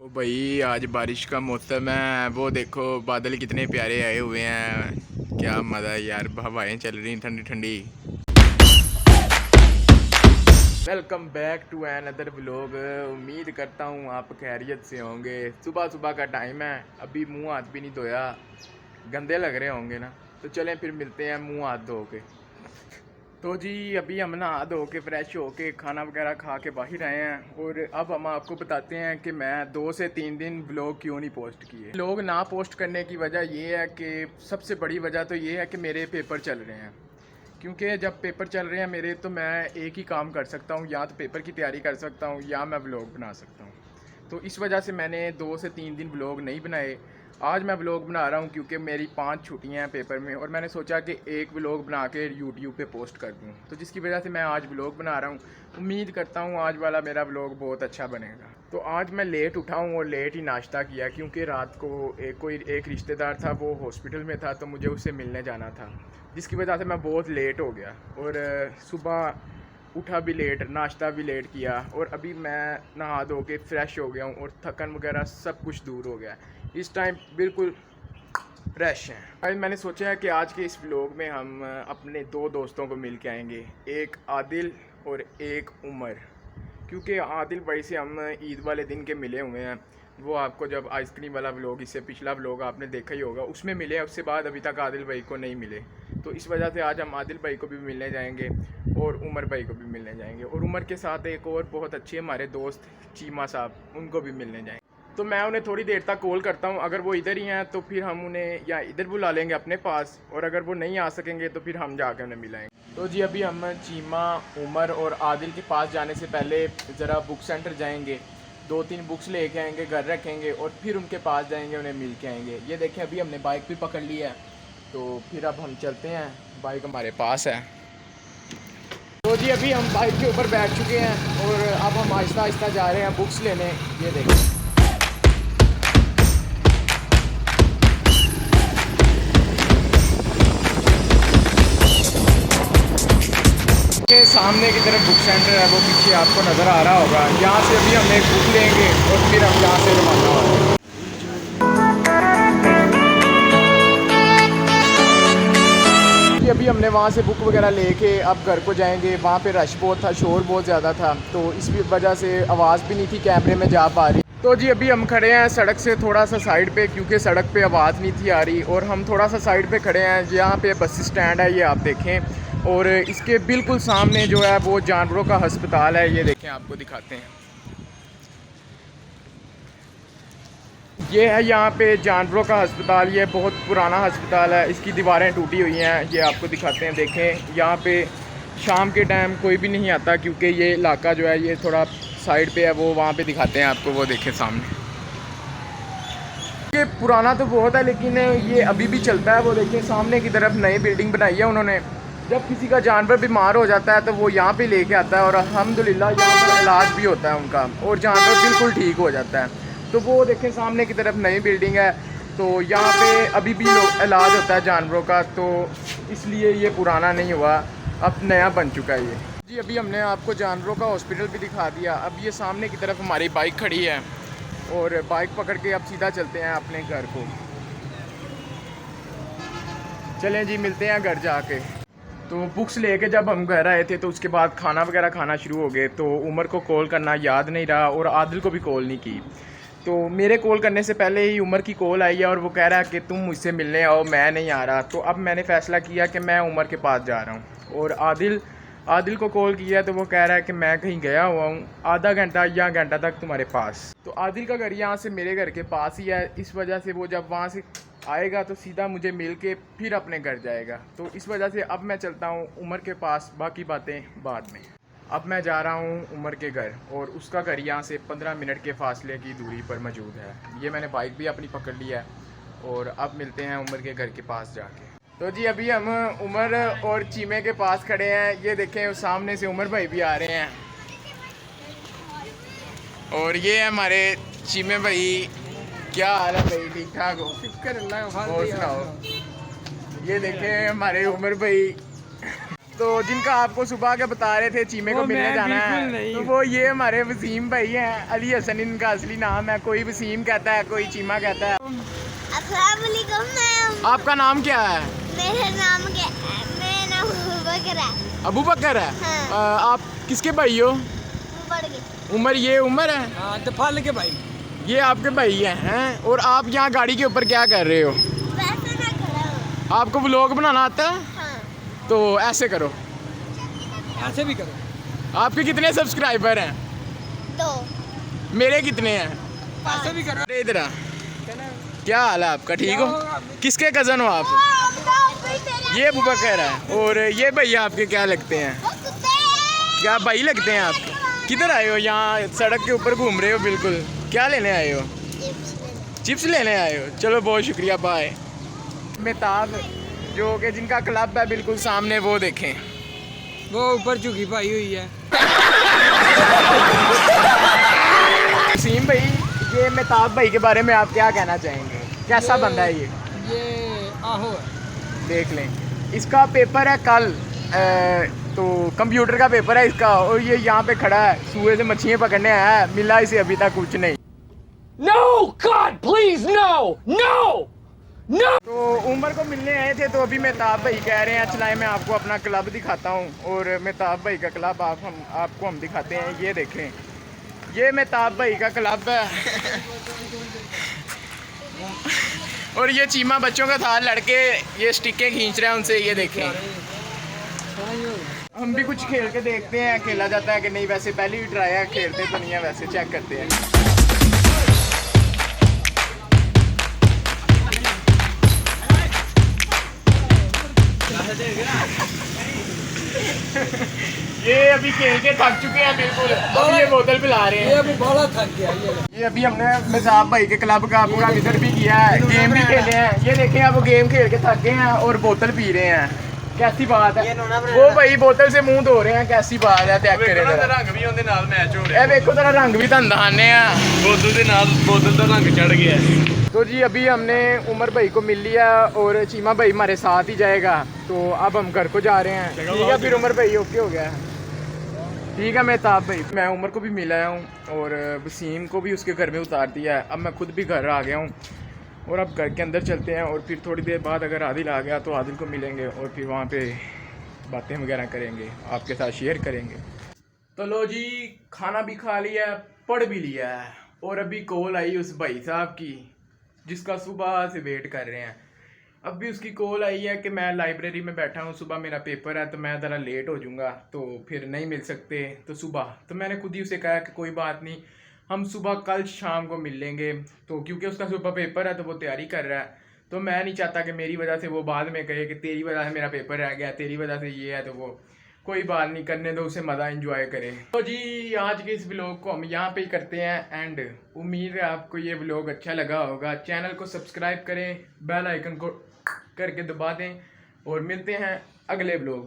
तो भाई आज बारिश का मौसम है। वो देखो बादल कितने प्यारे आए हुए हैं। क्या मज़ा है यार, हवाएं चल रही ठंडी ठंडी। Welcome back to another vlog. उम्मीद करता हूँ आप खैरियत से होंगे। सुबह सुबह का टाइम है, अभी मुंह हाथ भी नहीं धोया, गंदे लग रहे होंगे ना। तो चलें फिर मिलते हैं मुंह हाथ धो के। तो जी अभी हम नहा धो के फ्रेश हो के खाना वगैरह खा के बाहर आए हैं और अब हम आपको बताते हैं कि मैं 2 से 3 दिन ब्लॉग क्यों नहीं पोस्ट किए। लोग ना पोस्ट करने की वजह ये है कि सबसे बड़ी वजह तो ये है कि मेरे पेपर चल रहे हैं। क्योंकि जब पेपर चल रहे हैं मेरे, तो मैं एक ही काम कर सकता हूँ, या तो पेपर की तैयारी कर सकता हूँ या मैं व्लॉग बना सकता हूँ। तो इस वजह से मैंने 2 से 3 दिन व्लॉग नहीं बनाए। आज मैं व्लॉग बना रहा हूँ क्योंकि मेरी 5 छुट्टियाँ हैं पेपर में और मैंने सोचा कि एक व्लॉग बना के यूट्यूब पे पोस्ट कर दूँ, तो जिसकी वजह से मैं आज व्लॉग बना रहा हूँ। उम्मीद करता हूँ आज वाला मेरा व्लॉग बहुत अच्छा बनेगा। तो आज मैं लेट उठा हूँ और लेट ही नाश्ता किया क्योंकि रात को एक रिश्तेदार था, वो हॉस्पिटल में था, तो मुझे उससे मिलने जाना था, जिसकी वजह से मैं बहुत लेट हो गया और सुबह उठा भी लेट, नाश्ता भी लेट किया और अभी मैं नहा धो के फ्रेश हो गया हूँ और थकन वगैरह सब कुछ दूर हो गया। इस टाइम बिल्कुल फ्रेश हैं। आज मैंने सोचा है कि आज के इस व्लॉग में हम अपने 2 दोस्तों को मिल के आएंगे, एक आदिल और एक उमर। क्योंकि आदिल भाई से हम ईद वाले दिन के मिले हुए हैं। वो आपको जब आइसक्रीम वाला व्लॉग, इससे पिछला व्लॉग आपने देखा ही होगा, उसमें मिले। उससे बाद अभी तक आदिल भाई को नहीं मिले, तो इस वजह से आज हम आदिल भाई को भी मिलने जाएंगे और उमर भाई को भी मिलने जाएंगे और उमर के साथ एक और बहुत अच्छे हमारे दोस्त चीमा साहब, उनको भी मिलने जाएंगे। तो मैं उन्हें थोड़ी देर तक कॉल करता हूँ, अगर वो इधर ही हैं तो फिर हम उन्हें या इधर बुला लेंगे अपने पास, और अगर वो नहीं आ सकेंगे तो फिर हम जाकर उन्हें मिलाएंगे। तो जी अभी हम चीमा, उमर और आदिल के पास जाने से पहले ज़रा बुक सेंटर जाएंगे, 2-3 बुक्स लेके आएंगे, घर रखेंगे और फिर उनके पास जाएंगे, उन्हें मिल के आएंगे। ये देखें अभी हमने बाइक भी पकड़ ली है, तो फिर अब हम चलते हैं। बाइक हमारे पास है। तो जी अभी हम बाइक के ऊपर बैठ चुके हैं और अब हम आहिस्ता आहिस्ता जा रहे हैं बुक्स लेने। ये देखें के सामने की तरफ बुक सेंटर है, वो पीछे आपको नज़र आ रहा होगा। यहाँ से अभी हम एक बुक लेंगे और फिर हम यहाँ से रवाना होंगे। अभी हमने वहाँ से बुक वगैरह लेके अब घर को जाएंगे। वहाँ पे रश बहुत था, शोर बहुत ज़्यादा था, तो इस वजह से आवाज़ भी नहीं थी कैमरे में जा पा रही। तो जी अभी हम खड़े हैं सड़क से थोड़ा सा साइड पे, क्योंकि सड़क पे आवाज़ नहीं थी आ रही, और हम थोड़ा सा साइड पे खड़े हैं। यहाँ पे बस स्टैंड है, ये आप देखें, और इसके बिल्कुल सामने जो है वो जानवरों का अस्पताल है। ये देखें, आपको दिखाते हैं, ये है यहाँ पे जानवरों का अस्पताल। ये बहुत पुराना अस्पताल है, इसकी दीवारें टूटी हुई हैं। ये आपको दिखाते हैं, देखें यहाँ पे शाम के टाइम कोई भी नहीं आता, क्योंकि ये इलाका जो है ये थोड़ा साइड पे है। वो वहाँ पे दिखाते हैं आपको, वो देखें सामने। ये पुराना तो बहुत है लेकिन ये अभी भी चलता है। वो देखिए सामने की तरफ नई बिल्डिंग बनाई है उन्होंने। जब किसी का जानवर बीमार हो जाता है तो वो यहाँ पे लेके आता है और अल्हम्दुलिल्लाह यहाँ पर इलाज भी होता है उनका, और जानवर बिल्कुल ठीक हो जाता है। तो वो देखें सामने की तरफ नई बिल्डिंग है, तो यहाँ पे अभी भी इलाज होता है जानवरों का, तो इसलिए ये पुराना नहीं हुआ, अब नया बन चुका है ये। जी अभी हमने आपको जानवरों का हॉस्पिटल भी दिखा दिया। अब ये सामने की तरफ हमारी बाइक खड़ी है और बाइक पकड़ के अब सीधा चलते हैं अपने घर को। चलें जी, मिलते हैं घर जाके। तो बुक्स लेके जब हम घर आए थे तो उसके बाद खाना वगैरह खाना शुरू हो गए, तो उमर को कॉल करना याद नहीं रहा और आदिल को भी कॉल नहीं की। तो मेरे कॉल करने से पहले ही उमर की कॉल आई है और वो कह रहा है कि तुम मुझसे मिलने आओ, मैं नहीं आ रहा। तो अब मैंने फ़ैसला किया कि मैं उमर के पास जा रहा हूँ। और आदिल को कॉल किया तो वो कह रहा है कि मैं कहीं गया हुआ हूँ, आधा घंटा या घंटा तक तुम्हारे पास। तो आदिल का घर यहाँ से मेरे घर के पास ही है, इस वजह से वो जब वहाँ से आएगा तो सीधा मुझे मिल के फिर अपने घर जाएगा। तो इस वजह से अब मैं चलता हूँ उमर के पास, बाकी बातें बाद में। अब मैं जा रहा हूँ उमर के घर, और उसका घर यहाँ से 15 मिनट के फासले की दूरी पर मौजूद है। ये मैंने बाइक भी अपनी पकड़ ली है और अब मिलते हैं उमर के घर के पास जाके। तो जी अभी हम उमर और चीमे के पास खड़े हैं। ये देखें सामने से उमर भाई भी आ रहे हैं, और ये हमारे चीमे भाई। क्या हाल है भाई, ठीक ठाक हो? शुक्र अल्लाह का। और सुनाओ। ये देखें हमारे उमर भाई। तो जिनका आपको सुबह के बता रहे थे चीमे को मिलने जाना है, तो वो ये हमारे वसीम भाई हैं। अली हसन इनका असली नाम है, कोई वसीम कहता है, कोई चीमा कहता है। अस्सलाम वालेकुम। आपका नाम क्या है? मेरा नाम अबू बकर है। अबू बकर है। हाँ। आप किसके भाई हो? उमर, ये उमर है। हाँ, दफाल के भाई। ये आपके भाई हैं। और आप यहाँ गाड़ी के ऊपर क्या कर रहे हो? वैसे ना खड़ा हूँ। आपको व्लॉग बनाना आता है? हाँ। तो ऐसे करो, ऐसे भी करो। आपके कितने सब्सक्राइबर हैं? 2। मेरे कितने हैं? ऐसे भी करो। अरे इधर आ। क्या हाल है आपका? ठीक हो? किसके कज़न हो आप? ये अबू बकर है। और ये भैया आपके क्या लगते हैं? क्या भाई लगते हैं आपके? किधर आए हो? यहाँ सड़क के ऊपर घूम रहे हो बिल्कुल। क्या लेने आए हो? चिप्स लेने आए हो? चलो बहुत शुक्रिया, बाय। मेहताब जो कि जिनका क्लब है बिल्कुल सामने, वो देखें। वो ऊपर झुकी पाई हुई है। वसीम भाई, ये मेहताब भाई के बारे में आप क्या कहना चाहेंगे? कैसा बंदा है ये? आहो है। देख लें, इसका पेपर है कल, तो कंप्यूटर का पेपर है इसका, और ये यहाँ पे खड़ा है, सुए से मछलियाँ पकड़ने आया है। मिला इसे अभी तक कुछ नहीं। No, God, please, no, no, no. तो उमर को मिलने आए थे, तो अभी मेहताब भाई कह रहे हैं चलाए मैं आपको अपना क्लब दिखाता हूँ। और मेहताब भाई का क्लब आपको हम दिखाते हैं। ये देखें, ये मेहताब भाई का क्लब है। और ये चीमा बच्चों का था, लड़के ये स्टिकें खींच रहे हैं उनसे। ये देखें, हम भी कुछ खेल के देखते हैं खेला जाता है कि नहीं। वैसे पहली भी ट्राई है, खेलते तो नहीं है, वैसे चेक करते हैं। ये अभी खेल के थक चुके हैं बिल्कुल। अब ये बोतल पिला रहे हैं। ये अभी बड़ा थक गया ये अभी हमने मेहताब भाई के क्लब का पूरा विजिट भी किया है, गेम भी खेले हैं। ये देखें, अब गेम खेल के थक गए हैं और बोतल पी रहे हैं। कैसी बात है? वो भाई बोतल से मुंह धो रहे हैं। कैसी बात है? रंग भी उनके नाल मैच हो रहा है। देखो तेरा रंग भी तुहानू दहाने आ, बोतल के नाल बोतल का रंग चढ़ गया है। तो जी अभी हमने उमर भाई को मिल लिया और चीमा भाई हमारे साथ ही जाएगा। तो अब हम घर को जा रहे हैं। ठीक है फिर उमर भाई, ओके हो गया। ठीक है मेहताब भाई, मैं उमर को भी मिला हूँ और वसीम को भी उसके घर में उतार दिया है। अब मैं खुद भी घर आ गया हूँ और अब घर के अंदर चलते हैं। और फिर थोड़ी देर बाद अगर आदिल आ गया तो आदिल को मिलेंगे और फिर वहाँ पे बातें वगैरह करेंगे, आपके साथ शेयर करेंगे। तो लो जी, खाना भी खा लिया, पढ़ भी लिया है। और अभी कॉल आई उस भाई साहब की जिसका सुबह से वेट कर रहे हैं। अब भी उसकी कॉल आई है कि मैं लाइब्रेरी में बैठा हूँ, सुबह मेरा पेपर है तो मैं ज़रा लेट हो जाऊँगा, तो फिर नहीं मिल सकते तो सुबह। तो मैंने खुद ही उसे कहा कि कोई बात नहीं, हम सुबह कल शाम को मिल लेंगे। तो क्योंकि उसका सुबह पेपर है तो वो तैयारी कर रहा है, तो मैं नहीं चाहता कि मेरी वजह से वो बाद में कहे कि तेरी वजह से मेरा पेपर रह गया, तेरी वजह से ये है। तो वो कोई बात नहीं, करने दो उसे, मज़ा एंजॉय करे। तो जी आज के इस व्लॉग को हम यहाँ पे ही करते हैं एंड। उम्मीद है आपको ये व्लॉग अच्छा लगा होगा। चैनल को सब्सक्राइब करें, बेल आइकन को करके दबा दें और मिलते हैं अगले व्लॉग में।